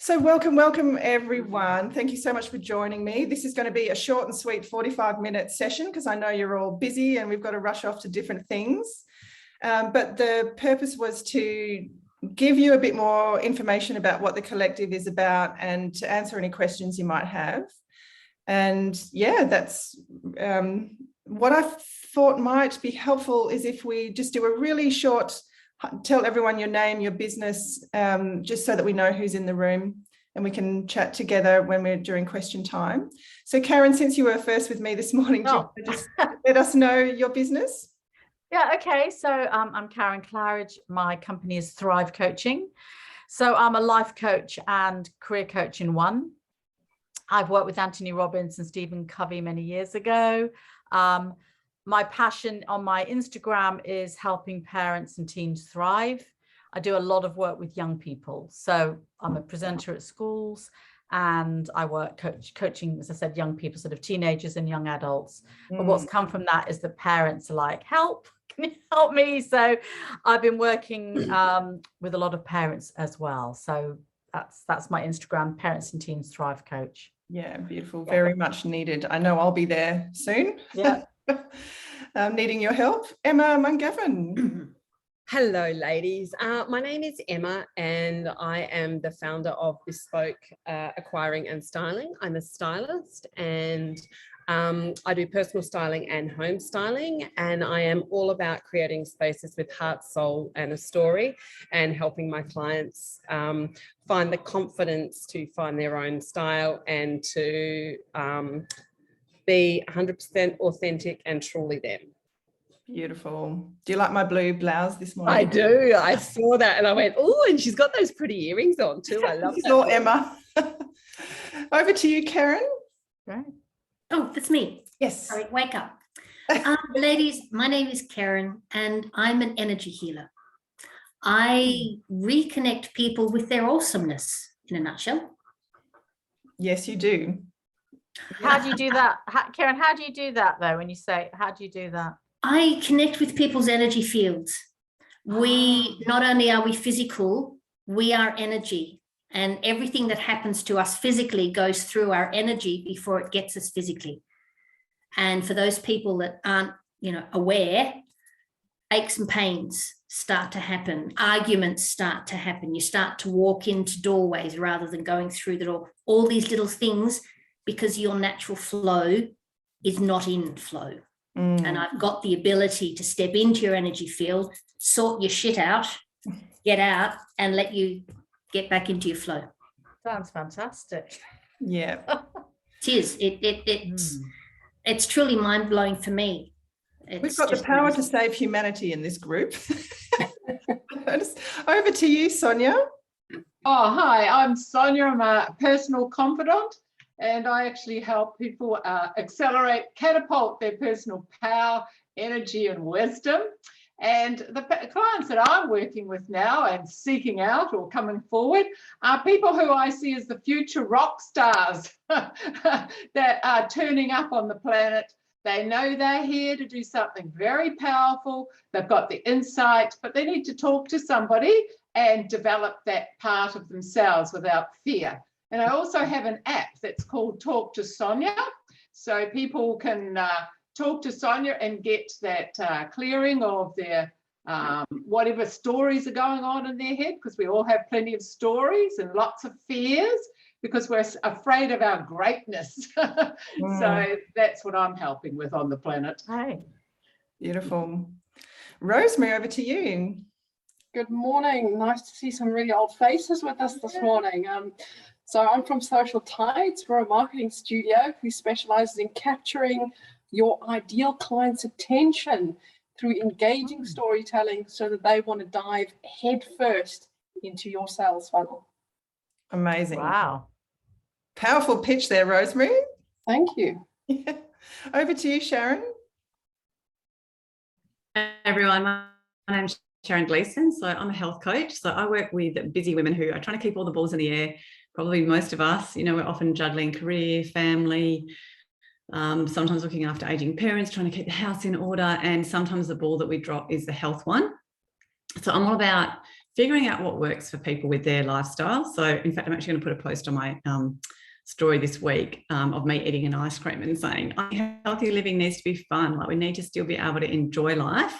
So welcome everyone. Thank you so much for joining me. This is going to be a short and sweet 45-minute session because I know you're all busy and we've got to rush off to different things. But the purpose was to give you a bit more information about what the collective is about and to answer any questions you might have. And yeah, that's what I thought might be helpful is if we just do a really short, tell everyone your name, your business, just so that we know who's in the room and we can chat together when we're during question time. So Karen, since you were first with me this morning, do you want to just let us know your business? Yeah, okay. So I'm Karen Claridge. My company is Thrive Coaching. So I'm a life coach and career coach in one. I've worked with Anthony Robbins and Stephen Covey many years ago. My passion on my Instagram is helping parents and teens thrive. I do a lot of work with young people. So I'm a presenter at schools and I work coaching, as I said, young people, sort of teenagers and young adults. But what's come from that is that parents are like, help, can you help me? So I've been working with a lot of parents as well. So that's my Instagram, Parents and Teens Thrive Coach. Yeah, beautiful. Yeah. Very much needed. I know I'll be there soon. Yeah. Needing your help. Emma Mungavin. Hello, ladies. My name is Emma and I am the founder of Bespoke Acquiring and Styling. I'm a stylist and I do personal styling and home styling, and I am all about creating spaces with heart, soul and a story and helping my clients find the confidence to find their own style and to be 100% authentic and truly them. Beautiful. Do you like my blue blouse this morning? I do. I saw that and I went, oh, and she's got those pretty earrings on too. I love that. This is all Emma. Over to you, Karen. Right. Oh, that's me. Yes. Sorry, wake up. Ladies, my name is Karen and I'm an energy healer. I reconnect people with their awesomeness in a nutshell. Yes, you do. How do you do that? Karen, how do you do that though? When you say, how do you do that? I connect with people's energy fields. We, not only are we physical, we are energy. And everything that happens to us physically goes through our energy before it gets us physically. And for those people that aren't, aware, aches and pains start to happen. Arguments start to happen. You start to walk into doorways rather than going through the door. All these little things because your natural flow is not in flow. And I've got the ability to step into your energy field, sort your shit out, get out, and let you get back into your flow. Sounds fantastic. Yeah. It is. It's truly mind-blowing for me. We've got the power to save humanity in this group. Over to you, Sonia. Oh, hi, I'm Sonia. I'm a personal confidant. And I actually help people catapult their personal power, energy, and wisdom. And the clients that I'm working with now and seeking out or coming forward are people who I see as the future rock stars that are turning up on the planet. They know they're here to do something very powerful. They've got the insight, but they need to talk to somebody and develop that part of themselves without fear. And I also have an app that's called Talk to Sonia. So people can talk to Sonia and get that clearing of their whatever stories are going on in their head, because we all have plenty of stories and lots of fears because we're afraid of our greatness. So that's what I'm helping with on the planet. Hi. Beautiful. Rosemary, over to you. Good morning. Nice to see some really old faces with us this morning. So I'm from Social Tides. We're a marketing studio who specializes in capturing your ideal client's attention through engaging storytelling so that they want to dive headfirst into your sales funnel. Amazing. Wow. Powerful pitch there, Rosemary. Thank you. Yeah. Over to you, Sharon. Hi everyone, my name's Sharon Gleason. So I'm a health coach. So I work with busy women who are trying to keep all the balls in the air. Probably most of us, we're often juggling career, family, sometimes looking after aging parents, trying to keep the house in order. And sometimes the ball that we drop is the health one. So I'm all about figuring out what works for people with their lifestyle. So in fact, I'm actually going to put a post on my story this week of me eating an ice cream and saying, healthy living needs to be fun. Like, we need to still be able to enjoy life.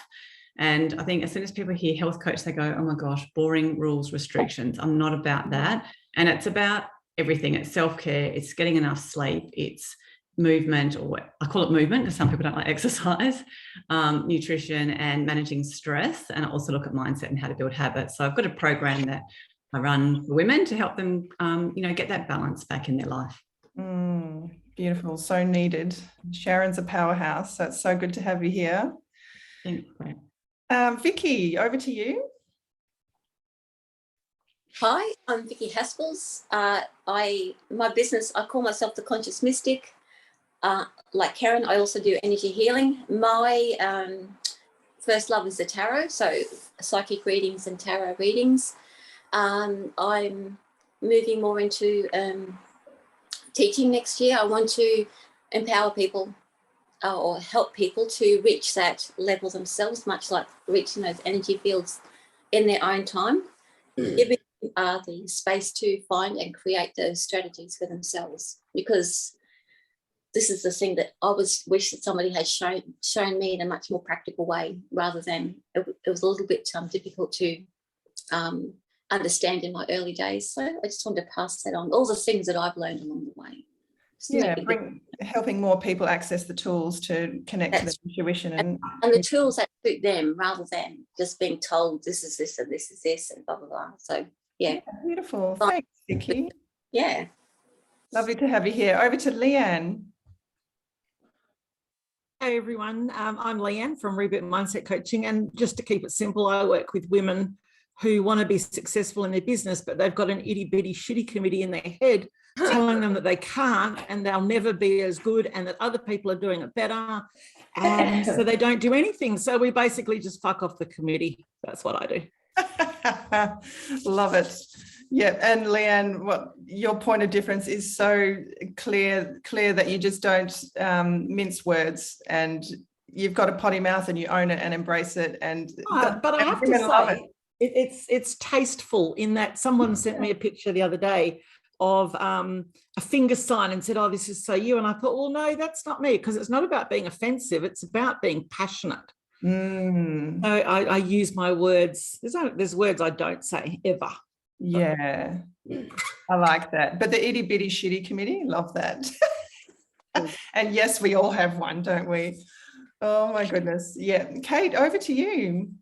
And I think as soon as people hear health coach, they go, oh my gosh, boring rules, restrictions. I'm not about that. And it's about everything. It's self-care, it's getting enough sleep, it's movement, or what I call it movement because some people don't like exercise, nutrition, and managing stress. And I also look at mindset and how to build habits. So I've got a program that I run for women to help them, get that balance back in their life. Beautiful. So needed. Sharon's a powerhouse. So it's so good to have you here. Thanks. Vicky, over to you. Hi, I'm Vicky Haspels. My business, I call myself the Conscious Mystic. Like Karen, I also do energy healing. My first love is the tarot, so psychic readings and tarot readings. I'm moving more into teaching next year. I want to empower people or help people to reach that level themselves, much like reaching those energy fields in their own time. Giving the space to find and create those strategies for themselves, because this is the thing that I wish that somebody had shown me in a much more practical way, rather than it was a little bit difficult to understand in my early days. So I just wanted to pass that on, all the things that I've learned along the way. Helping more people access the tools to connect to their intuition and the tools that suit them, rather than just being told this is this and this is this and blah blah blah. So yeah, beautiful. Thanks, Vicky. Yeah, lovely to have you here. Over to Leanne. Hey everyone, I'm Leanne from Reboot Mindset Coaching, and just to keep it simple, I work with women who want to be successful in their business, but they've got an itty bitty shitty committee in their head telling them that they can't and they'll never be as good, and that other people are doing it better, and so they don't do anything. So we basically just fuck off the committee. That's what I do. Love it. Yeah, and Leanne, what your point of difference is so clear that you just don't mince words, and you've got a potty mouth and you own it and embrace it. And but I have to say, it's tasteful in that someone sent me a picture the other day of a finger sign and said, oh, this is so you. And I thought, well, no, that's not me, because it's not about being offensive. It's about being passionate. So I use my words. There's words I don't say ever. Yeah, I like that. But the itty bitty shitty committee, love that. And yes, we all have one, don't we? Oh my goodness. Yeah. Kate, over to you.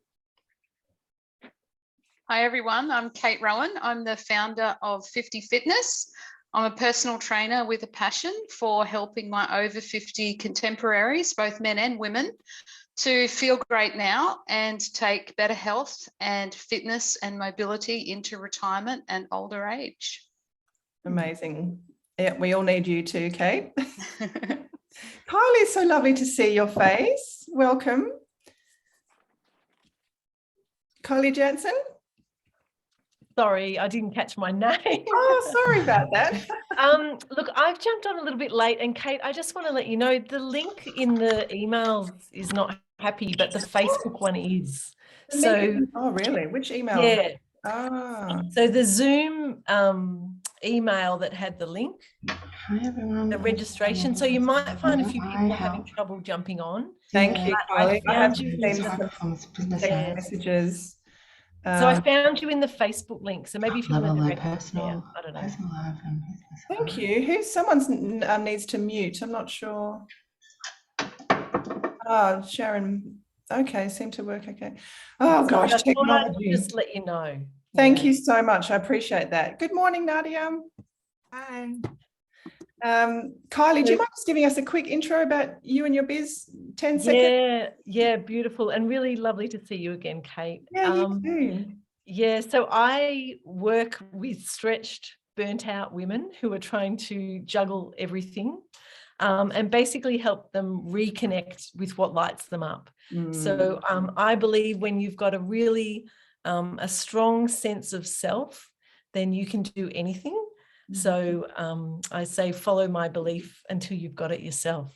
Hi everyone, I'm Kate Rowan. I'm the founder of 50 Fitness. I'm a personal trainer with a passion for helping my over 50 contemporaries, both men and women, to feel great now and take better health and fitness and mobility into retirement and older age. Amazing. Yeah, we all need you too, Kate. Kylie, so lovely to see your face. Welcome. Kylie Jansen. Sorry, I didn't catch my name. Oh, sorry about that. Look, I've jumped on a little bit late, and Kate, I just want to let you know the link in the emails is not happy, but the Facebook one is. So, oh, really? Which email? Yeah. Ah. So the Zoom email that had the link, the registration. So you might find a few people having trouble jumping on. Thank you, Kylie. I have seen Yeah. messages. So I found you in the Facebook link. So maybe if you want to personal, I don't know. Thank you. Someone's needs to mute. I'm not sure. Oh, Sharon. Okay, seemed to work. Okay. Oh gosh, I technology. Just let you know. Thank you so much. I appreciate that. Good morning, Nadia. Hi. Kylie, do you mind just giving us a quick intro about you and your biz? 10 seconds. Yeah, beautiful, and really lovely to see you again, Kate. Yeah, you too. Yeah, so I work with stretched, burnt out women who are trying to juggle everything, and basically help them reconnect with what lights them up. So I believe when you've got a really a strong sense of self, then you can do anything. So I say follow my belief until you've got it yourself.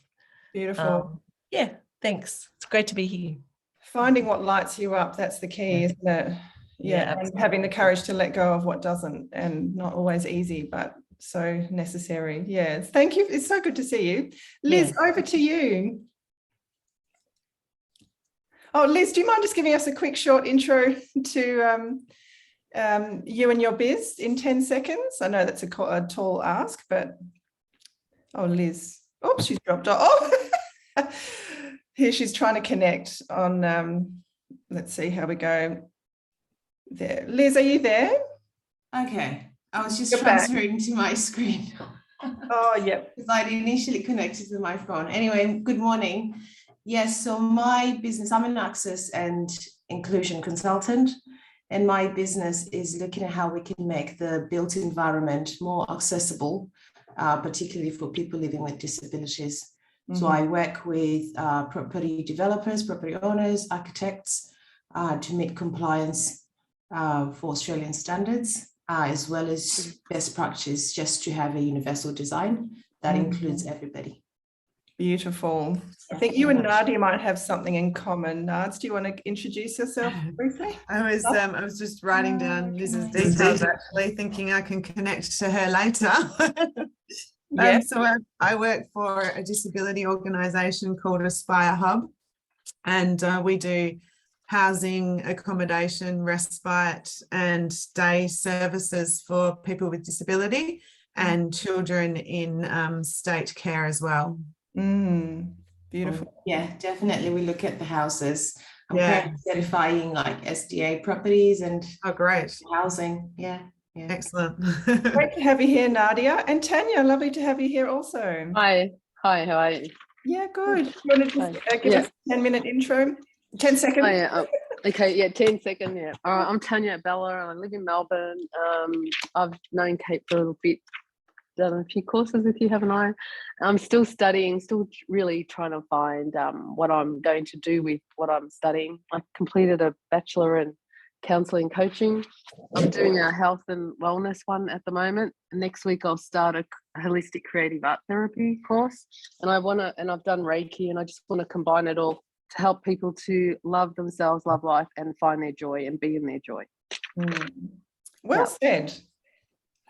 Beautiful. Yeah, thanks. It's great to be here. Finding what lights you up, that's the key, isn't it? Yeah, and having the courage to let go of what doesn't, and not always easy, but so necessary. Yeah, thank you. It's so good to see you. Liz, over to you. Oh, Liz, do you mind just giving us a quick short intro to you and your biz in 10 seconds? I know that's a tall ask, but oh, Liz. Oops, she's dropped off. Oh, here she's trying to connect on, let's see how we go. There. Liz, are you there? Okay. I was just You're transferring to my screen. Oh, yep. Because I'd initially connected to my phone. Anyway, good morning. Yes, so my business, I'm an access and inclusion consultant, and my business is looking at how we can make the built environment more accessible, particularly for people living with disabilities. So I work with property developers, property owners, architects to meet compliance for Australian standards, as well as best practice, just to have a universal design that includes everybody. Beautiful. I think you and Nadia might have something in common. Nads, do you want to introduce yourself briefly? I was just writing down Liz's details, actually, thinking I can connect to her later. So I work for a disability organisation called Aspire Hub, and we do housing, accommodation, respite and day services for people with disability and children in state care as well. Beautiful. Yeah, definitely. We look at the houses. I'm currently certifying like SDA properties and great housing. Yeah. Excellent. Great to have you here, Nadia. And Tanya, lovely to have you here also. Hi, how are you? Yeah, good. You want to just give us a 10-minute intro? 10 seconds. Oh, yeah. Okay, yeah, 10 seconds. Yeah. I'm Tanya Bella. I live in Melbourne. I've known Kate for a little bit, done a few courses with you, haven't I? I'm still studying, still really trying to find what I'm going to do with what I'm studying. I completed a bachelor in counselling coaching. I'm doing a health and wellness one at the moment. Next week I'll start a holistic creative art therapy course, and I've done Reiki, and I just want to combine it all to help people to love themselves, love life, and find their joy and be in their joy. Well said.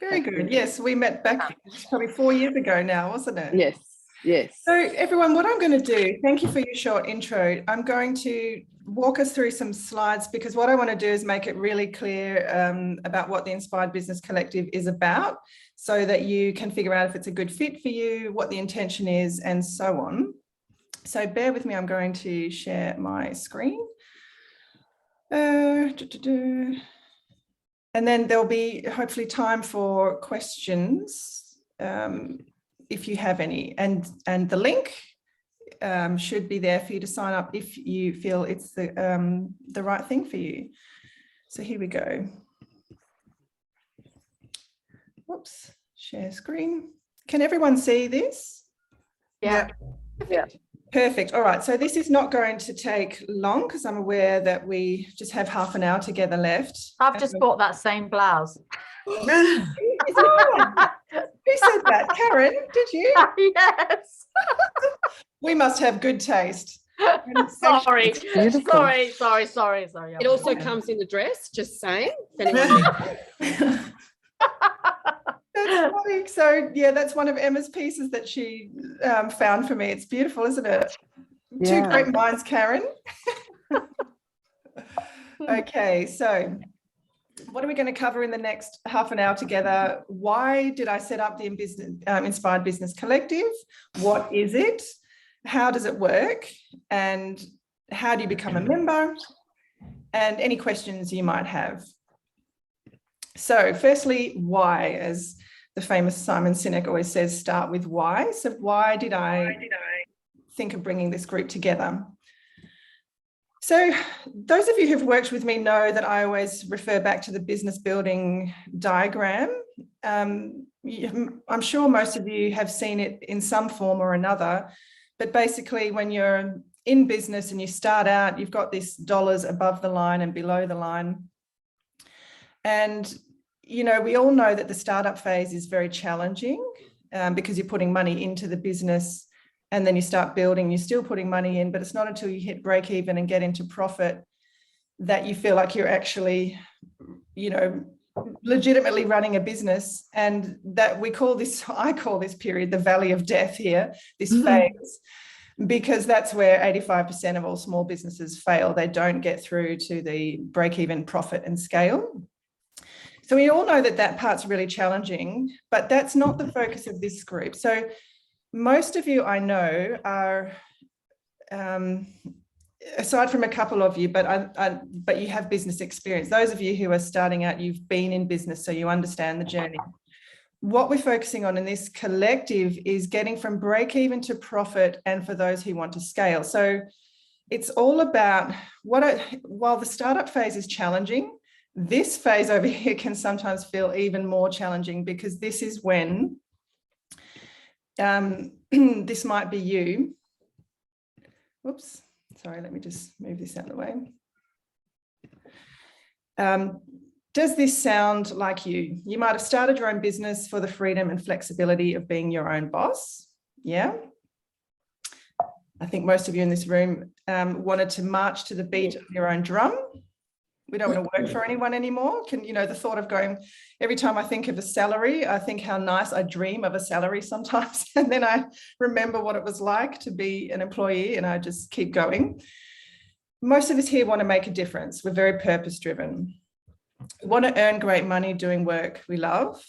Very good. Yes, we met back probably 4 years ago now, wasn't it? Yes. So everyone, what I'm going to do, thank you for your short intro. I'm going to walk us through some slides, because what I want to do is make it really clear about what the Inspired Business Collective is about, so that you can figure out if it's a good fit for you, what the intention is, and so on. So bear with me, I'm going to share my screen. And then there'll be hopefully time for questions if you have any. And the link should be there for you to sign up if you feel it's the right thing for you. So here we go. Whoops, share screen. Can everyone see this? Yeah. Perfect. All right. So this is not going to take long, because I'm aware that we just have half an hour together left. I've just bought that same blouse. Who said that? Karen, did you? Yes. We must have good taste. Sorry. Beautiful. Sorry. It also comes in a dress, just saying. That's funny. So yeah, that's one of Emma's pieces that she found for me. It's beautiful, isn't it? Yeah. Two great minds, Karen. Okay, so what are we going to cover in the next half an hour together? Why did I set up the Inspired Business Collective? What is it? How does it work? And how do you become a member? And any questions you might have. So firstly, why? As the famous Simon Sinek always says, start with why. So why did I think of bringing this group together? So those of you who've worked with me know that I always refer back to the business building diagram. I'm sure most of you have seen it in some form or another, but basically when you're in business and you start out, you've got this dollars above the line and below the line. And you know, we all know that the startup phase is very challenging because you're putting money into the business, and then you start building, you're still putting money in, but it's not until you hit break even and get into profit that you feel like you're actually, you know, legitimately running a business, and that I call this period the valley of death here, this phase, because that's where 85% of all small businesses fail. They don't get through to the break-even profit and scale. So we all know that part's really challenging, but that's not the focus of this group. So most of you I know are, aside from a couple of you, but you have business experience. Those of you who are starting out, you've been in business, so you understand the journey. What we're focusing on in this collective is getting from break even to profit, and for those who want to scale. So it's all about while the startup phase is challenging, this phase over here can sometimes feel even more challenging, because this is when this might be you. Whoops. Sorry, let me just move this out of the way. Does this sound like you? You might have started your own business for the freedom and flexibility of being your own boss. Yeah. I think most of you in this room wanted to march to the beat of your own drum. We don't want to work for anyone anymore. The thought of going, every time I think of a salary, I think how nice, I dream of a salary sometimes. And then I remember what it was like to be an employee, and I just keep going. Most of us here want to make a difference. We're very purpose driven. We want to earn great money doing work we love.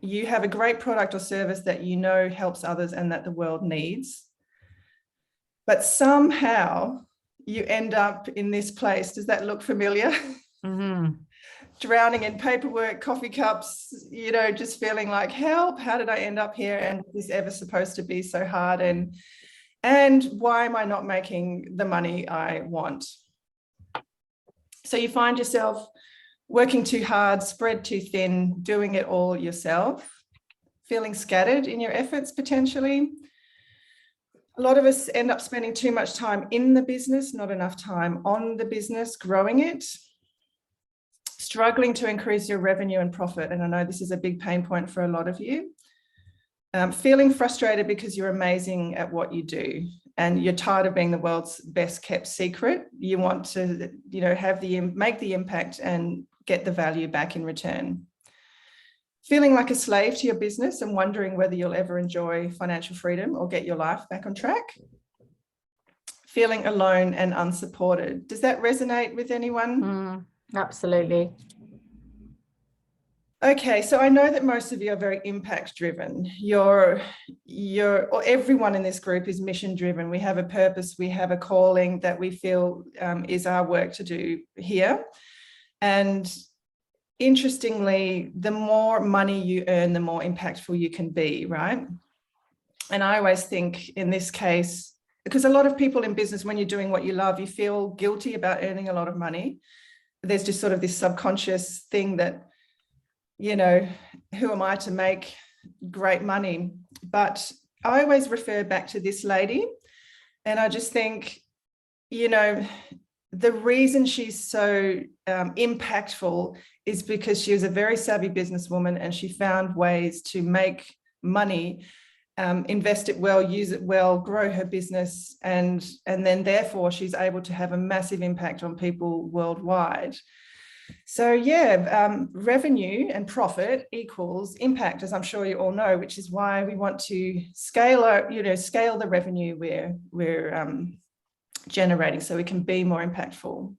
You have a great product or service that you know helps others and that the world needs. But somehow you end up in this place. Does that look familiar? Mm-hmm. Drowning in paperwork, coffee cups, just feeling like, help, how did I end up here? And is this ever supposed to be so hard? And why am I not making the money I want? So you find yourself working too hard, spread too thin, doing it all yourself, feeling scattered in your efforts potentially. A lot of us end up spending too much time in the business, not enough time on the business, growing it, struggling to increase your revenue and profit. And I know this is a big pain point for a lot of you. Feeling frustrated because you're amazing at what you do and you're tired of being the world's best kept secret. You want to, make the impact and get the value back in return. Feeling like a slave to your business and wondering whether you'll ever enjoy financial freedom or get your life back on track. Feeling alone and unsupported. Does that resonate with anyone? Absolutely. Okay, so I know that most of you are very impact driven. Or everyone in this group is mission driven. We have a purpose, we have a calling that we feel is our work to do here. And interestingly, the more money you earn, the more impactful you can be, right? And I always think in this case, because a lot of people in business, when you're doing what you love, you feel guilty about earning a lot of money. There's just sort of this subconscious thing that, who am I to make great money? But I always refer back to this lady, and I just think, the reason she's so impactful is because she was a very savvy businesswoman and she found ways to make money, invest it well, use it well, grow her business, and then therefore she's able to have a massive impact on people worldwide. So revenue and profit equals impact, as I'm sure you all know, which is why we want to scale the revenue we're generating so we can be more impactful.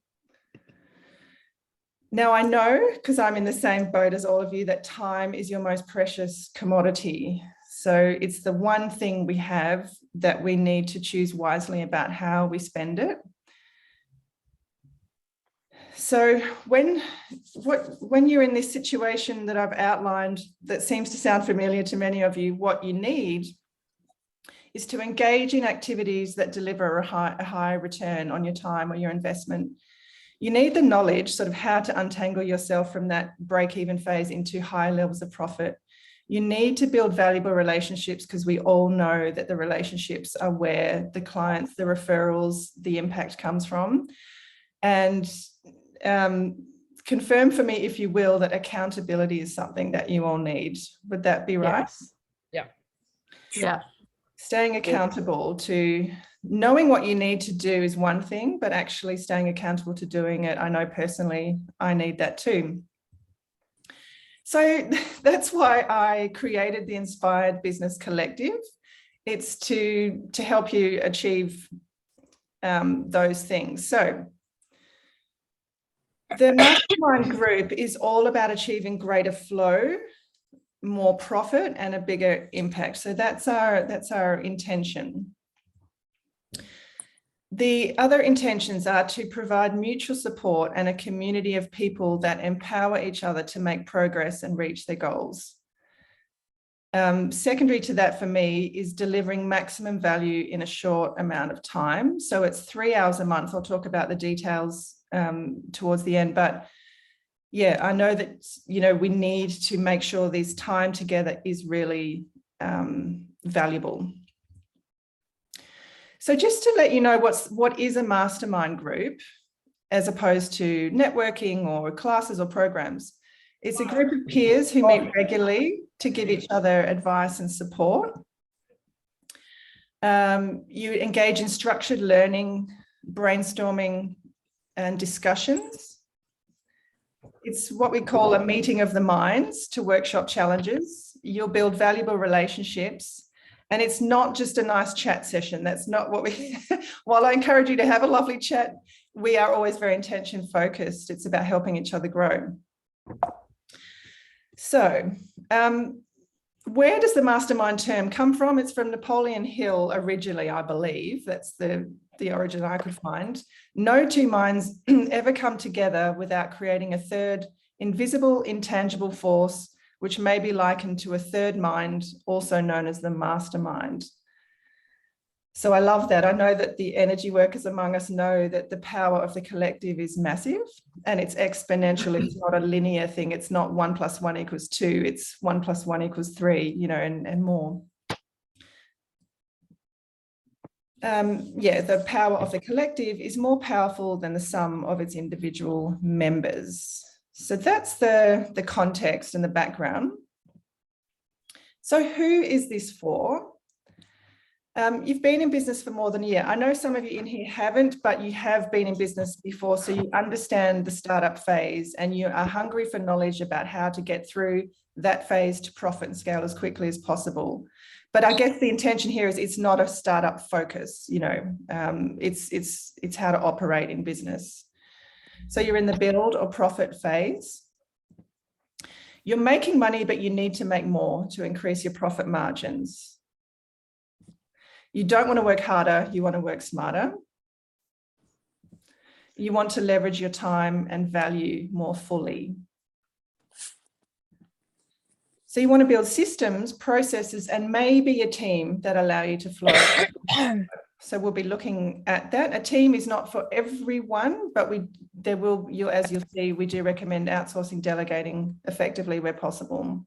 Now, I know, because I'm in the same boat as all of you, that time is your most precious commodity. So it's the one thing we have that we need to choose wisely about how we spend it. So when you're in this situation that I've outlined, that seems to sound familiar to many of you, what you need is to engage in activities that deliver a high return on your time or your investment. You need the knowledge, sort of how to untangle yourself from that break-even phase into high levels of profit. You need to build valuable relationships, because we all know that the relationships are where the clients, the referrals, the impact comes from. And confirm for me, if you will, that accountability is something that you all need. Would that be right? Yes. Yeah. Yeah. Staying accountable to knowing what you need to do is one thing, but actually staying accountable to doing it, I know personally I need that too. So that's why I created the Inspired Business Collective. It's to help you achieve those things. So the Mastermind group is all about achieving greater flow, more profit, and a bigger impact. So that's our intention. The other intentions are to provide mutual support and a community of people that empower each other to make progress and reach their goals. Secondary to that for me is delivering maximum value in a short amount of time. So it's 3 hours a month. I'll talk about the details towards the end, but yeah, I know that, we need to make sure this time together is really valuable. So just to let you know what is a mastermind group, as opposed to networking or classes or programs. It's a group of peers who meet regularly to give each other advice and support. You engage in structured learning, brainstorming, and discussions. It's what we call a meeting of the minds to workshop challenges. You'll build valuable relationships. And it's not just a nice chat session. That's not what we, while I encourage you to have a lovely chat, we are always very intention focused. It's about helping each other grow. So where does the mastermind term come from? It's from Napoleon Hill originally, I believe. That's the origin I could find. No two minds ever come together without creating a third invisible, intangible force, which may be likened to a third mind, also known as the mastermind. So I love that. I know that the energy workers among us know that the power of the collective is massive and it's exponential. It's not a linear thing. It's not 1 + 1 = 2. It's 1 + 1 = 3, and more. The power of the collective is more powerful than the sum of its individual members. So that's the context and the background. So who is this for? You've been in business for more than a year. I know some of you in here haven't, but you have been in business before, so you understand the startup phase and you are hungry for knowledge about how to get through that phase to profit and scale as quickly as possible. But I guess the intention here is it's not a startup focus, it's how to operate in business. So you're in the build or profit phase. You're making money, but you need to make more to increase your profit margins. You don't want to work harder, you want to work smarter. You want to leverage your time and value more fully. So you want to build systems, processes, and maybe a team that allow you to flow. So we'll be looking at that. A team is not for everyone, but as you'll see, we do recommend outsourcing, delegating effectively where possible.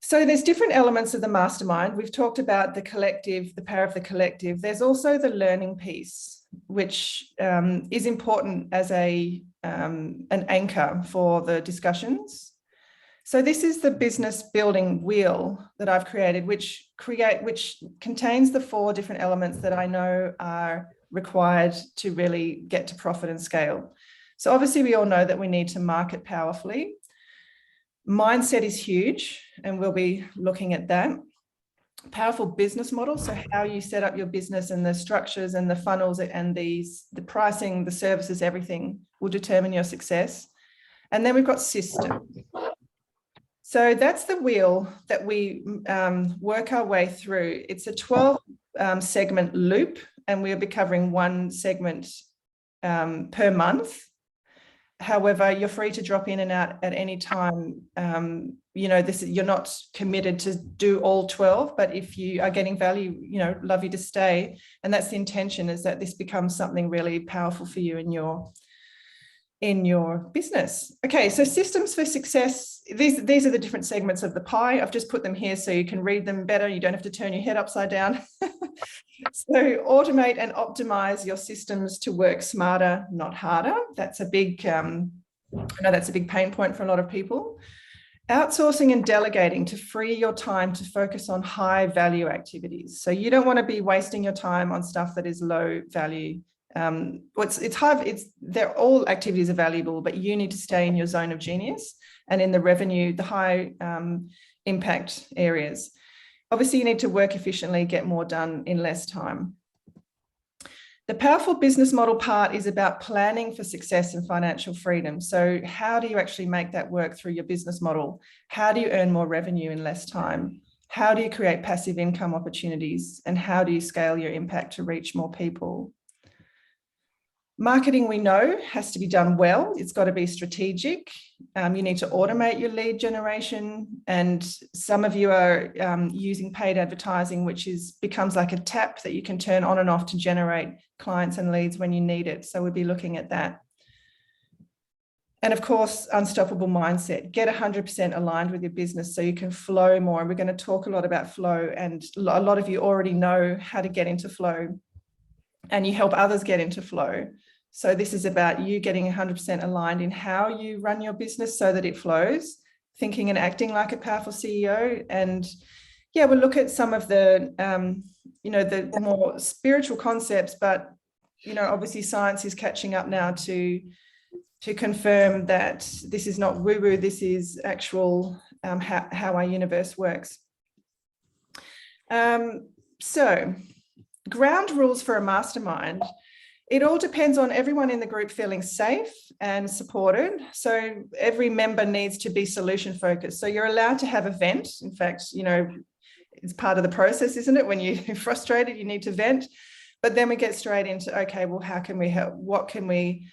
So there's different elements of the mastermind. We've talked about the collective, the power of the collective. There's also the learning piece, which is important as an anchor for the discussions. So this is the business building wheel that I've created, which contains the 4 different elements that I know are required to really get to profit and scale. So obviously we all know that we need to market powerfully. Mindset is huge, and we'll be looking at that. Powerful business model, so how you set up your business and the structures and the funnels and the pricing, the services, everything will determine your success. And then we've got system. So that's the wheel that we work our way through. It's a 12 segment loop, and we'll be covering 1 segment per month. However, you're free to drop in and out at any time. You're not committed to do all 12, but if you are getting value, love you to stay. And that's the intention, is that this becomes something really powerful for you in your business. Okay, so systems for success. These are the different segments of the pie. I've just put them here so you can read them better. You don't have to turn your head upside down. So automate and optimize your systems to work smarter, not harder. That's a big, I know that's a big pain point for a lot of people. Outsourcing and delegating to free your time to focus on high value activities. So you don't want to be wasting your time on stuff that is low value. They're all activities are valuable, but you need to stay in your zone of genius and in the revenue, the high impact areas. Obviously, you need to work efficiently, get more done in less time. The powerful business model part is about planning for success and financial freedom. So how do you actually make that work through your business model? How do you earn more revenue in less time? How do you create passive income opportunities? And how do you scale your impact to reach more people? Marketing, we know, has to be done well. It's got to be strategic. You need to automate your lead generation. And some of you are using paid advertising, which becomes like a tap that you can turn on and off to generate clients and leads when you need it. So we'll be looking at that. And of course, unstoppable mindset. Get 100% aligned with your business so you can flow more. And we're going to talk a lot about flow. And a lot of you already know how to get into flow. And you help others get into flow. So this is about you getting 100% aligned in how you run your business so that it flows, thinking and acting like a powerful CEO. And yeah, we'll look at some of the, the more spiritual concepts, but, obviously science is catching up now to confirm that this is not woo-woo, this is actual how our universe works. So ground rules for a mastermind. It all depends on everyone in the group feeling safe and supported. So every member needs to be solution focused. So you're allowed to have a vent. In fact, it's part of the process, isn't it? When you're frustrated, you need to vent. But then we get straight into, okay, well, how can we help? What can we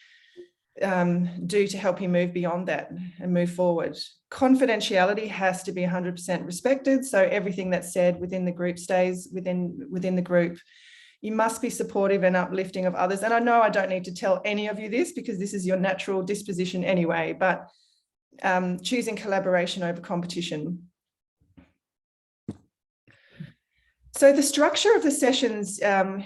do to help you move beyond that and move forward? Confidentiality has to be 100% respected. So everything that's said within the group stays within the group. You must be supportive and uplifting of others. And I know I don't need to tell any of you this because this is your natural disposition anyway, but choosing collaboration over competition. So the structure of the sessions,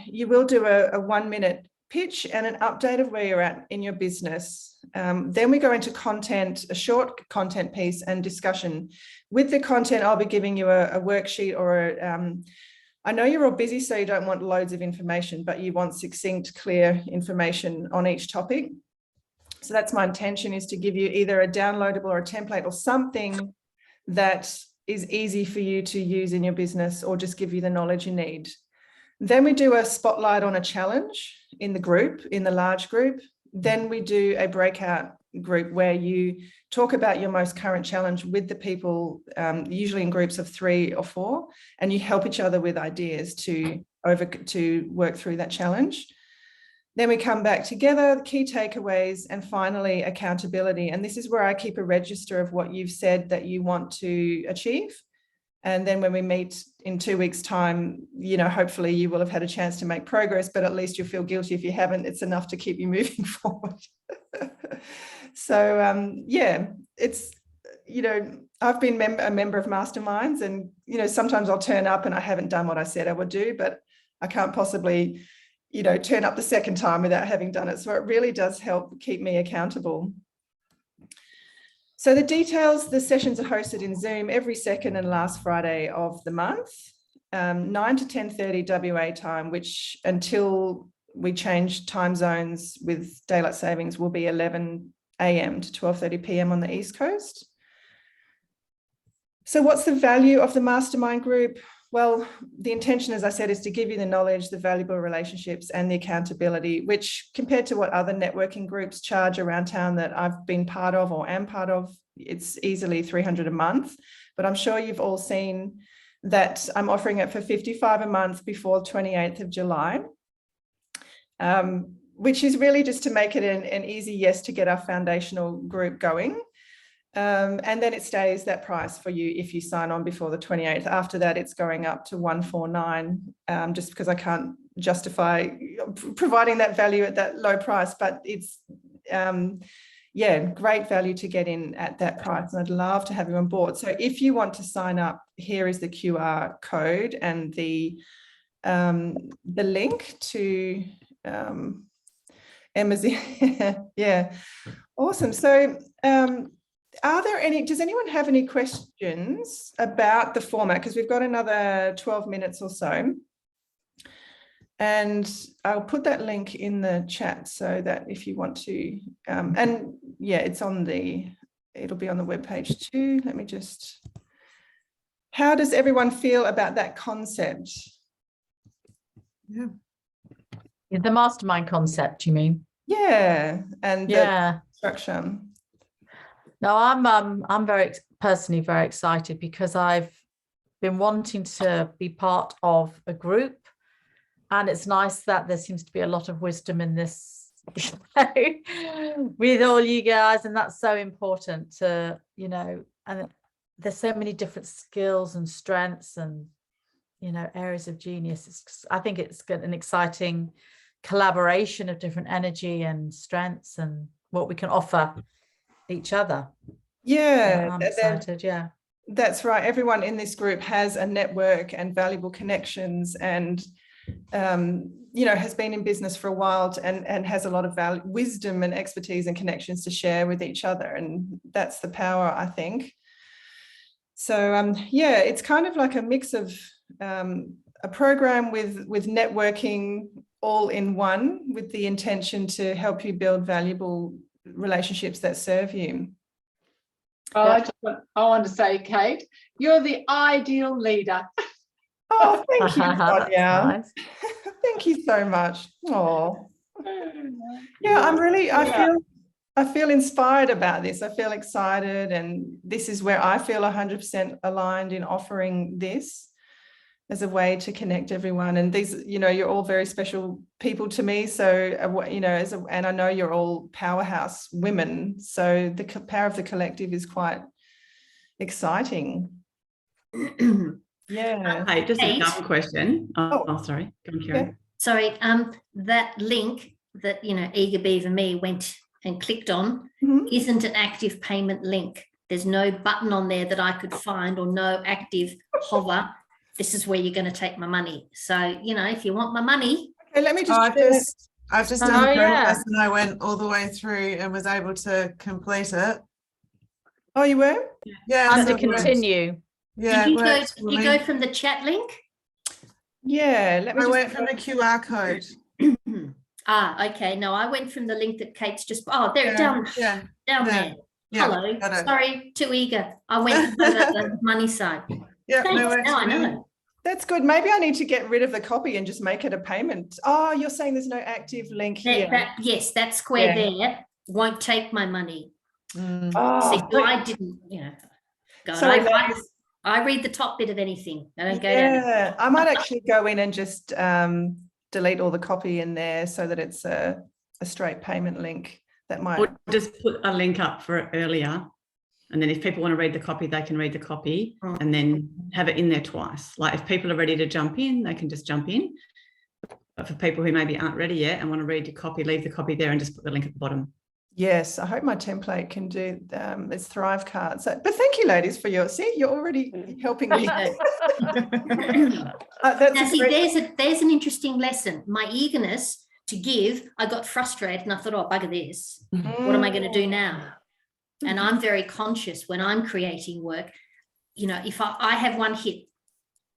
you will do a 1-minute pitch and an update of where you're at in your business. Then we go into content, a short content piece and discussion. With the content, I'll be giving you a worksheet or I know you're all busy, so you don't want loads of information, but you want succinct, clear information on each topic. So that's my intention, is to give you either a downloadable or a template or something that is easy for you to use in your business, or just give you the knowledge you need. Then we do a spotlight on a challenge in the group, in the large group. Then we do a breakout group where you talk about your most current challenge with the people, usually in groups of 3 or 4, and you help each other with ideas to work through that challenge. Then we come back together, key takeaways, and finally accountability. And this is where I keep a register of what you've said that you want to achieve. And then when we meet in 2 weeks' time, hopefully you will have had a chance to make progress, but at least you'll feel guilty if you haven't. It's enough to keep you moving forward. So, it's, I've been a member of masterminds, and, sometimes I'll turn up and I haven't done what I said I would do, but I can't possibly, turn up the second time without having done it. So it really does help keep me accountable. So the details, the sessions are hosted in Zoom every second and last Friday of the month, 9 to 10:30 WA time, which until we change time zones with daylight savings will be 11 a.m. to 12:30 p.m. on the East Coast. So what's the value of the mastermind group? Well, the intention, as I said, is to give you the knowledge, the valuable relationships, and the accountability, which compared to what other networking groups charge around town that I've been part of or am part of, it's easily $300 a month. But I'm sure you've all seen that I'm offering it for $55 a month before 28th of July, which is really just to make it an easy yes to get our foundational group going. And then it stays that price for you if you sign on before the 28th. After that, it's going up to $149, just because I can't justify providing that value at that low price. But it's, great value to get in at that price. And I'd love to have you on board. So if you want to sign up, here is the QR code and the link to Emma's. Yeah, awesome. So does anyone have any questions about the format? Because we've got another 12 minutes or so. And I'll put that link in the chat so that if you want to, and yeah, it'll be on the webpage too. Let me just, how does everyone feel about that concept? Yeah. The mastermind concept, you mean? Yeah, and yeah, the structure. No, I'm personally very excited because I've been wanting to be part of a group, and it's nice that there seems to be a lot of wisdom in this with all you guys, and that's so important to, and there's so many different skills and strengths and, areas of genius. I think it's got an exciting collaboration of different energy and strengths and what we can offer each other. Yeah, I'm excited. Yeah, that's right. Everyone in this group has a network and valuable connections, and has been in business for a while and has a lot of wisdom and expertise and connections to share with each other, and that's the power, I think. So yeah, it's kind of like a mix of a program with networking all in one, with the intention to help you build valuable relationships that serve you. Oh, I want to say, Kate, you're the ideal leader. Oh, thank you, That's nice. Thank you so much. Oh, yeah, I feel inspired about this. I feel excited, and this is where I feel 100% aligned in offering this as a way to connect everyone. And these, you're all very special people to me. So, and I know you're all powerhouse women. So the power of the collective is quite exciting. Yeah. Hey, just a dumb question. Oh, sorry. Go on, Karen. Yeah. Sorry. That link that, Eager Beaver Me went and clicked on isn't an active payment link. There's no button on there that I could find, or no active hover. This is where you're going to take my money. So, if you want my money. Okay, let me just. I've just done the process, and I went all the way through and was able to complete it. Oh, you were? Yeah. Under continue. Yeah. Did you go from the chat link? Yeah. I went from the QR code. Okay. No, I went from the link that Kate's just. Oh, there, down there. Yeah. Hello. Sorry, too eager. I went to the money side. Yeah. Now I know. That's good. Maybe I need to get rid of the copy and just make it a payment. Oh, you're saying there's no active link here. Yes, that square there won't take my money. Oh, see, so I didn't, go. Sorry, I read the top bit of anything. I don't go down. Yeah, I might actually go in and just delete all the copy in there so that it's a straight payment link. That might. Or just put a link up for it earlier. And then if people want to read the copy, they can read the copy and then have it in there twice. Like if people are ready to jump in, they can just jump in. But for people who maybe aren't ready yet and want to read your copy, leave the copy there and just put the link at the bottom. Yes, I hope my template can do it's Thrive cards. But thank you, ladies, for you're already helping me. There's an interesting lesson. My eagerness to give, I got frustrated and I thought, oh, bugger this. What am I going to do now? And I'm very conscious when I'm creating work, if I have one hit,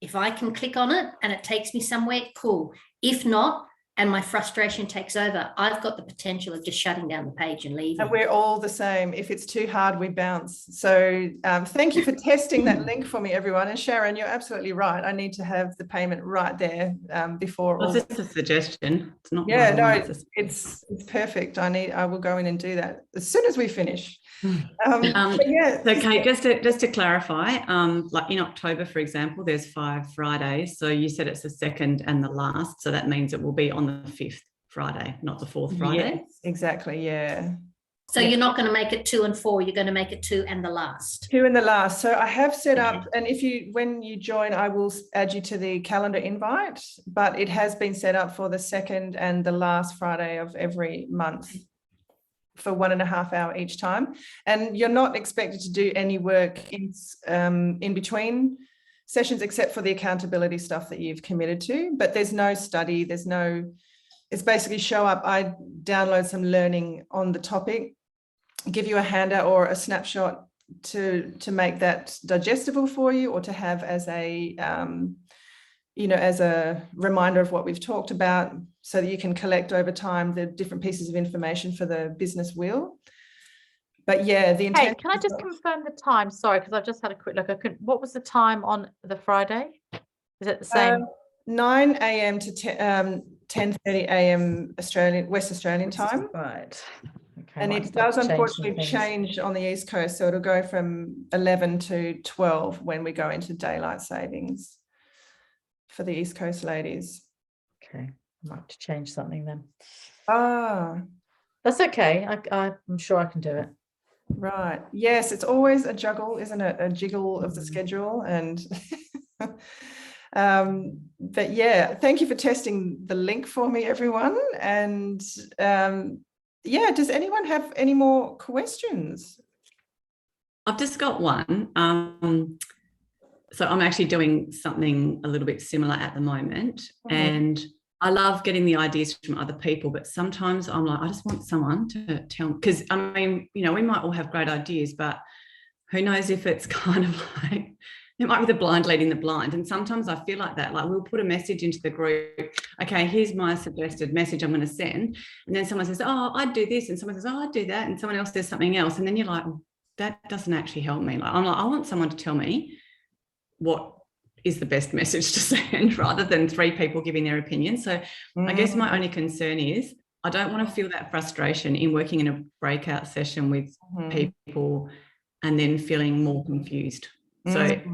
if I can click on it and it takes me somewhere, cool. If not, and my frustration takes over, I've got the potential of just shutting down the page and leaving. And we're all the same. If it's too hard, we bounce. So thank you for testing that link for me, everyone. And Sharon, you're absolutely right. I need to have the payment right there before. Well, it's just a suggestion. It's not. Yeah, no, it's perfect. I will go in and do that as soon as we finish. Yeah. So Kate, just to clarify, like in October, for example, there's 5 Fridays. So you said it's the 2nd and the last. So that means it will be on the 5th Friday, not the 4th Friday. Yes, exactly. Yeah. So you're not going to make it 2 and 4. You're going to make it 2 and the last. 2 and the last. So I have set up, and when you join, I will add you to the calendar invite. But it has been set up for the 2nd and the last Friday of every month, for 1.5 hours each time. And you're not expected to do any work in between sessions except for the accountability stuff that you've committed to. But there's no study, it's basically show up, I download some learning on the topic, give you a handout or a snapshot make that digestible for you, or to have as a as a reminder of what we've talked about, so that you can collect over time the different pieces of information for the business wheel. But yeah, the intent. Hey, can I just confirm the time? Sorry, because I've just had a quick look. What was the time on the Friday? Is it the same? 9 a.m. to 10:30 a.m. West Australian time. Right. Okay, And it does unfortunately change on the East Coast. So it'll go from 11 to 12 when we go into daylight savings for the East Coast ladies. Okay, I might have to change something then. Ah, that's okay. I'm sure I can do it. Right. Yes, it's always a juggle, isn't it? A jiggle of the schedule. And but yeah, thank you for testing the link for me, everyone. And yeah, does anyone have any more questions? I've just got one. So I'm actually doing something a little bit similar at the moment. And I love getting the ideas from other people, but sometimes I'm like, I just want someone to tell me, because I mean, we might all have great ideas, but who knows if it's kind of like, it might be the blind leading the blind. And sometimes I feel like that, like we'll put a message into the group. Okay, here's my suggested message I'm going to send. And then someone says, oh, I'd do this. And someone says, oh, I'd do that. And someone else says something else. And then you're like, that doesn't actually help me. Like, I'm like, I want someone to tell me what is the best message to send, rather than 3 people giving their opinion. So I guess my only concern is I don't want to feel that frustration in working in a breakout session with people and then feeling more confused. So I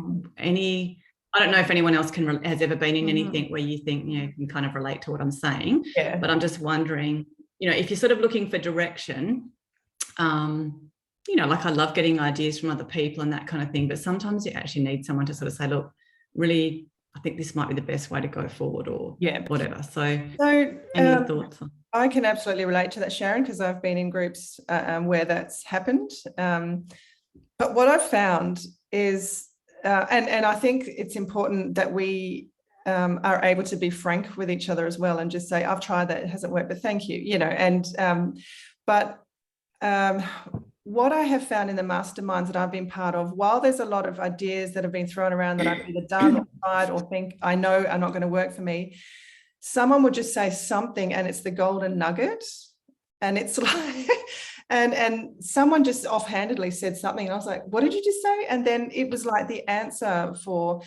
don't know if anyone else has ever been in anything where you think, you can kind of relate to what I'm saying, but I'm just wondering, if you're sort of looking for direction, like I love getting ideas from other people and that kind of thing, but sometimes you actually need someone to sort of say, look, really, I think this might be the best way to go forward, or whatever. So any thoughts on? I can absolutely relate to that, Sharon, because I've been in groups where that's happened. But what I've found is, and I think it's important that we are able to be frank with each other as well, and just say, I've tried that, it hasn't worked, but thank you, what I have found in the masterminds that I've been part of, while there's a lot of ideas that have been thrown around that I've either done or tried or think I know are not going to work for me, someone would just say something and it's the golden nugget. And it's like, and someone just offhandedly said something and I was like, what did you just say? And then it was like the answer for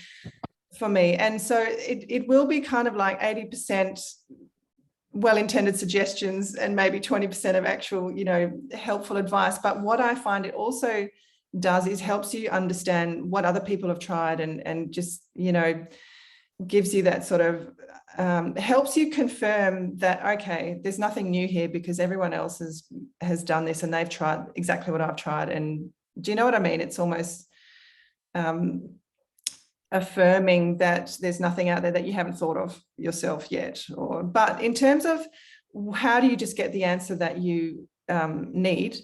me. And so it will be kind of like 80% well-intended suggestions and maybe 20% of actual, helpful advice. But what I find it also does is helps you understand what other people have tried, and just, gives you that sort of, helps you confirm that, okay, there's nothing new here because everyone else has done this and they've tried exactly what I've tried. And do you know what I mean? It's almost affirming that there's nothing out there that you haven't thought of yourself yet. But in terms of how do you just get the answer that you need,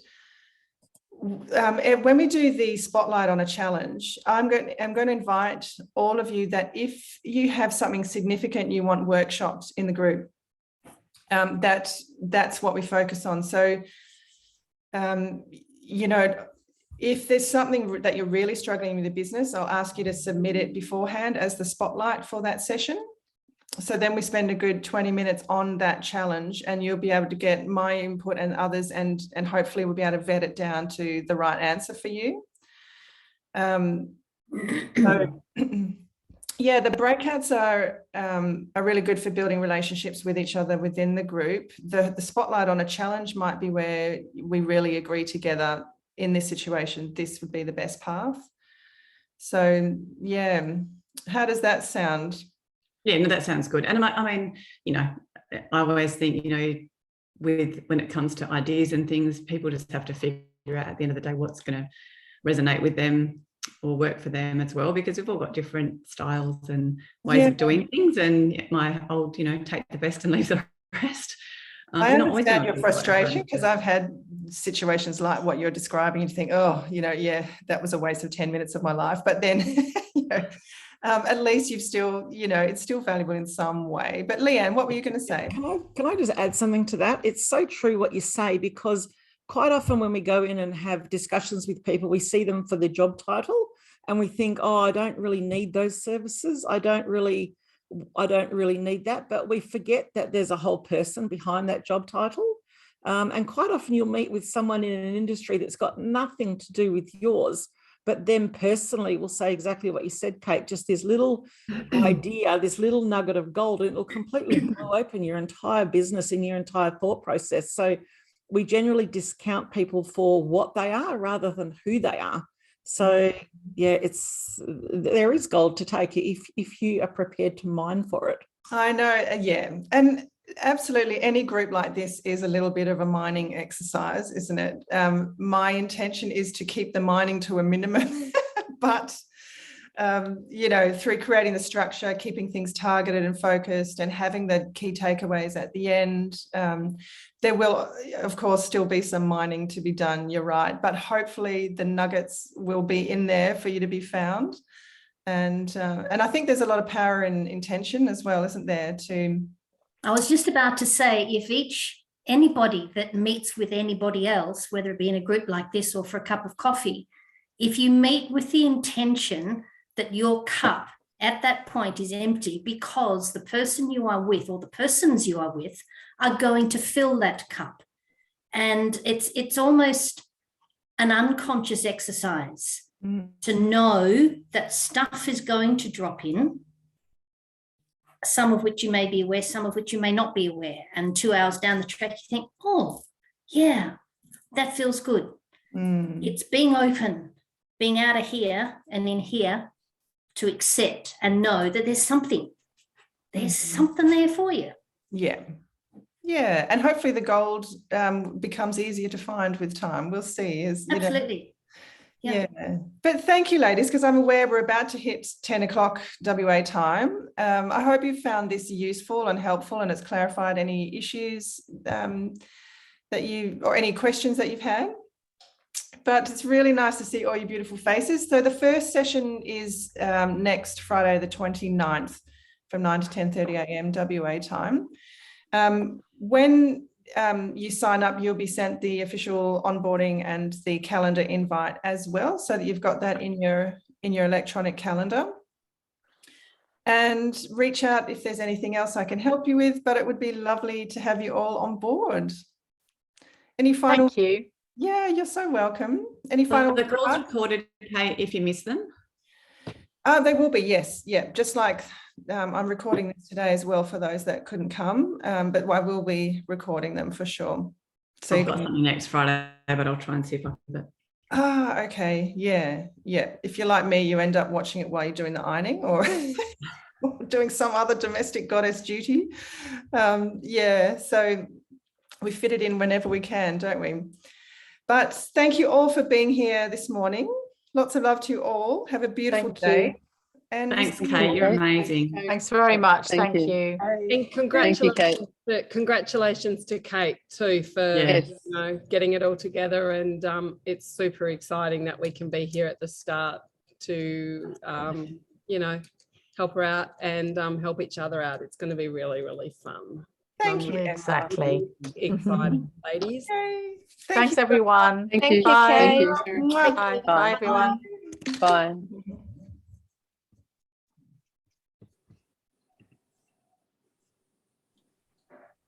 when we do the spotlight on a challenge, I'm going to invite all of you that if you have something significant you want workshopped in the group, that's what we focus on. So, if there's something that you're really struggling with the business, I'll ask you to submit it beforehand as the spotlight for that session. So then we spend a good 20 minutes on that challenge and you'll be able to get my input and others, and hopefully we'll be able to vet it down to the right answer for you. The breakouts are really good for building relationships with each other within the group. The spotlight on a challenge might be where we really agree together, in this situation, this would be the best path. So yeah, how does that sound? Yeah, no, that sounds good. And I mean, I always think, when it comes to ideas and things, people just have to figure out at the end of the day what's going to resonate with them or work for them as well, because we've all got different styles and ways of doing things. And my old, take the best and leave the rest. I understand your frustration, because I've had situations like what you're describing and you think, oh, that was a waste of 10 minutes of my life. But then, at least you've still, it's still valuable in some way. But Leanne, what were you going to say? Can I just add something to that? It's so true what you say, because quite often when we go in and have discussions with people, we see them for their job title and we think, oh, I don't really need those services. I don't really need that. But we forget that there's a whole person behind that job title. And quite often you'll meet with someone in an industry that's got nothing to do with yours, but them personally will say exactly what you said, Kate, just this little idea, this little nugget of gold, and it'll completely blow open your entire business and your entire thought process. So we generally discount people for what they are rather than who they are. So yeah, there is gold to take if you are prepared to mine for it. I know, yeah. And absolutely, any group like this is a little bit of a mining exercise, isn't it? My intention is to keep the mining to a minimum, but through creating the structure, keeping things targeted and focused, and having the key takeaways at the end, there will, of course, still be some mining to be done. You're right, but hopefully the nuggets will be in there for you to be found. And I think there's a lot of power in intention as well, isn't there? I was just about to say, if anybody that meets with anybody else, whether it be in a group like this or for a cup of coffee, if you meet with the intention that your cup at that point is empty because the person you are with or the persons you are with are going to fill that cup. And it's almost an unconscious exercise to know that stuff is going to drop in, some of which you may be aware, some of which you may not be aware. And 2 hours down the track, you think, oh, yeah, that feels good. It's being open, being out of here and in here to accept and know that there's something there for you. Yeah. Yeah. And hopefully the gold becomes easier to find with time. We'll see. Absolutely. Yeah. But thank you, ladies, because I'm aware we're about to hit 10 o'clock WA time. I hope you found this useful and helpful, and it's clarified any issues or any questions that you've had. But it's really nice to see all your beautiful faces. So the first session is next Friday, the 29th, from 9 to 10:30 a.m. WA time. When you sign up, you'll be sent the official onboarding and the calendar invite as well, so that you've got that in your electronic calendar. And reach out if there's anything else I can help you with, but it would be lovely to have you all on board. Any final? Thank you. Yeah, you're so welcome. Any final? The calls recorded, Kate, if you miss them? They will be, yes. Yeah, just like I'm recording this today as well for those that couldn't come, but I will be recording them for sure. So I've got something next Friday, but I'll try and see if I can. Okay. Yeah. If you're like me, you end up watching it while you're doing the ironing or doing some other domestic goddess duty. So we fit it in whenever we can, don't we? But thank you all for being here this morning. Lots of love to you all. Have a beautiful day. And thanks, Kate. You're amazing. Thanks very much. Thank you. And congratulations to Kate too for getting it all together. And it's super exciting that we can be here at the start to help her out and help each other out. It's going to be really, really fun. Thank you. Exactly. Excited, ladies. Okay. Thanks, everyone. Thank you. Bye. Thank you. Bye, everyone. Bye.